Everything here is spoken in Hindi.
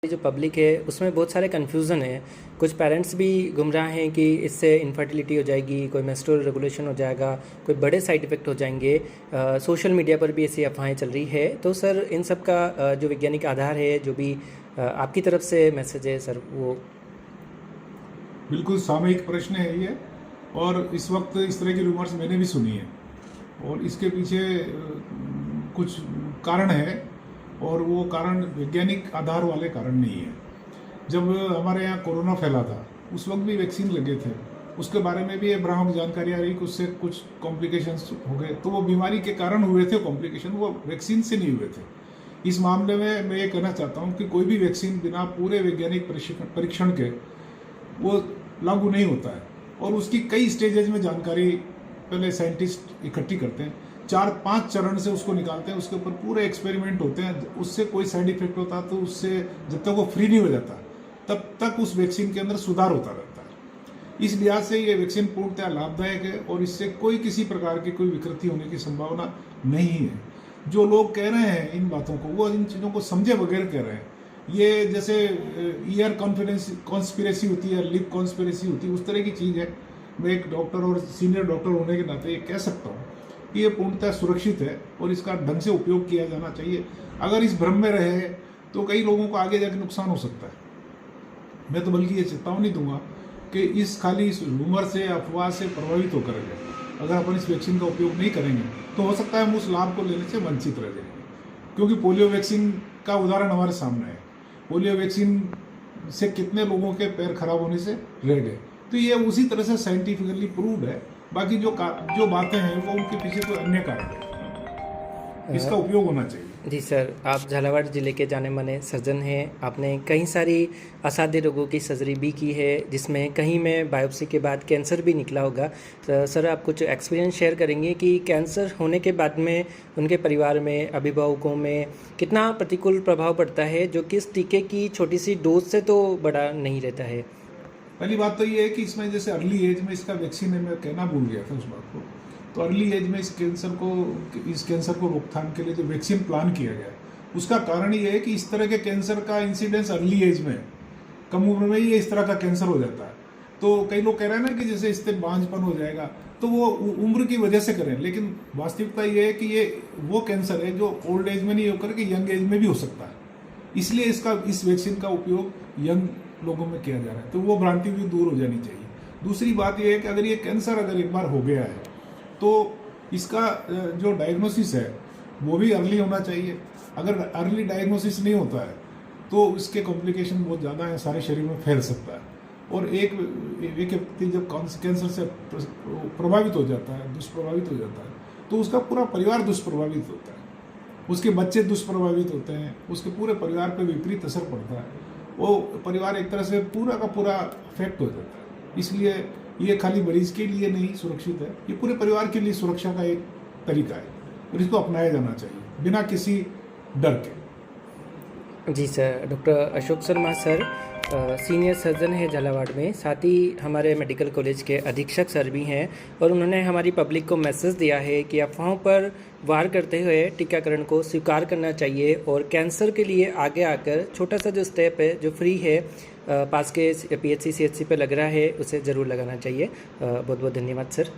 जो पब्लिक है उसमें बहुत सारे कन्फ्यूज़न है। कुछ पेरेंट्स भी गुमराह हैं कि इससे इनफर्टिलिटी हो जाएगी, कोई मेंस्ट्रुअल रेगुलेशन हो जाएगा, कोई बड़े साइड इफ़ेक्ट हो जाएंगे। सोशल मीडिया पर भी ऐसी अफवाहें चल रही है। तो सर इन सब का जो वैज्ञानिक आधार है, जो भी आपकी तरफ से मैसेज है सर, वो बिल्कुल सामयिक प्रश्न है ये। और इस वक्त इस तरह की रूमर्स मैंने भी सुनी है और इसके पीछे कुछ कारण है और वो कारण वैज्ञानिक आधार वाले कारण नहीं है। जब हमारे यहाँ कोरोना फैला था उस वक्त भी वैक्सीन लगे थे, उसके बारे में भी भ्रामक जानकारी आ रही कि उससे कुछ कॉम्प्लिकेशंस हो गए, तो वो बीमारी के कारण हुए थे कॉम्प्लिकेशन, वो वैक्सीन से नहीं हुए थे। इस मामले में मैं ये कहना चाहता हूँ कि कोई भी वैक्सीन बिना पूरे वैज्ञानिक परीक्षण के वो लागू नहीं होता है और उसकी कई स्टेजेज में जानकारी पहले साइंटिस्ट इकट्ठी करते हैं, 4-5 चरण से उसको निकालते हैं, उसके ऊपर पूरे एक्सपेरिमेंट होते हैं। उससे कोई साइड इफेक्ट होता तो उससे जब तक वो फ्री नहीं हो जाता तब तक उस वैक्सीन के अंदर सुधार होता रहता है। इस लिहाज से ये वैक्सीन पूर्णतः लाभदायक है और इससे कोई किसी प्रकार की कोई विकृति होने की संभावना नहीं है। जो लोग कह रहे हैं इन बातों को, वो इन चीज़ों को समझे बगैर कह रहे हैं। ये जैसे ईयर कॉन्स्पिरेसी होती है, लिप कॉन्स्पिरेसी होती है, उस तरह की चीज़ है। मैं एक डॉक्टर और सीनियर डॉक्टर होने के नाते ये कह सकता हूँ कि ये पूर्णतः सुरक्षित है और इसका ढंग से उपयोग किया जाना चाहिए। अगर इस भ्रम में रहे तो कई लोगों को आगे जाकर नुकसान हो सकता है। मैं तो बल्कि ये चेतावनी दूंगा कि इस रूमर से, अफवाह से प्रभावित होकर अगर अपन इस वैक्सीन का उपयोग नहीं करेंगे तो हो सकता है हम उस लाभ को लेने से वंचित रह जाएंगे। क्योंकि पोलियो वैक्सीन का उदाहरण हमारे सामने है। पोलियो वैक्सीन से कितने लोगों के पैर खराब होने से रह गए, तो ये उसी तरह से साइंटिफिकली प्रूव्ड है। बाकी जो बातें हैं वो उनके पीछे कोई अन्य कारण है, इसका उपयोग होना चाहिए। जी सर, आप झालावाड़ ज़िले के जाने माने सर्जन हैं। आपने कई सारी असाध्य रोगों की सर्जरी भी की है, जिसमें कहीं में बायोप्सी के बाद कैंसर भी निकला होगा। तो सर आप कुछ एक्सपीरियंस शेयर करेंगे कि कैंसर होने के बाद में उनके परिवार में, अभिभावकों में कितना प्रतिकूल प्रभाव पड़ता है, जो कि इस टीके की छोटी सी डोज से तो बड़ा नहीं रहता है। पहली बात तो ये है कि इसमें जैसे अर्ली एज में इसका वैक्सीन है, मैं कहना भूल गया था उस बात को। तो अर्ली एज में इस कैंसर को रोकथाम के लिए जो वैक्सीन प्लान किया गया है, उसका कारण ये है कि इस तरह के कैंसर का इंसिडेंस अर्ली एज में, कम उम्र में ही इस तरह का कैंसर हो जाता है। तो कई लोग कह रहे हैं ना कि जैसे इससे बांझपन हो जाएगा, तो वो उम्र की वजह से करें, लेकिन वास्तविकता ये है कि ये वो कैंसर है जो ओल्ड एज में नहीं होकर के यंग एज में भी हो सकता है। इसलिए इस वैक्सीन का उपयोग यंग लोगों में किया जा रहा है, तो वो भ्रांति भी दूर हो जानी चाहिए। दूसरी बात यह है कि अगर ये कैंसर एक बार हो गया है तो इसका जो डायग्नोसिस है वो भी अर्ली होना चाहिए। अगर अर्ली डायग्नोसिस नहीं होता है तो इसके कॉम्प्लिकेशन बहुत ज़्यादा है, सारे शरीर में फैल सकता है। और एक व्यक्ति जब कैंसर से प्रभावित हो जाता है, दुष्प्रभावित हो जाता है, तो उसका पूरा परिवार दुष्प्रभावित होता है, उसके बच्चे दुष्प्रभावित होते हैं, उसके पूरे परिवार पर विपरीत असर पड़ता है। वो परिवार एक तरह से पूरा का पूरा अफेक्ट हो जाता है। इसलिए ये खाली मरीज के लिए नहीं सुरक्षित है, ये पूरे परिवार के लिए सुरक्षा का एक तरीका है और इसको अपनाया जाना चाहिए बिना किसी डर के। जी sir, doctor Ashok Sharma sir senior surgeon है झालावाड़ में, साथ ही हमारे मेडिकल कॉलेज के अधीक्षक सर भी हैं, और उन्होंने हमारी पब्लिक को मैसेज दिया है कि अफवाहों पर वार करते हुए टीकाकरण को स्वीकार करना चाहिए और कैंसर के लिए आगे आकर छोटा सा जो स्टेप है, जो फ्री है, पास के PHC CHC पे लग रहा है, उसे ज़रूर लगाना चाहिए। बहुत बहुत धन्यवाद सर।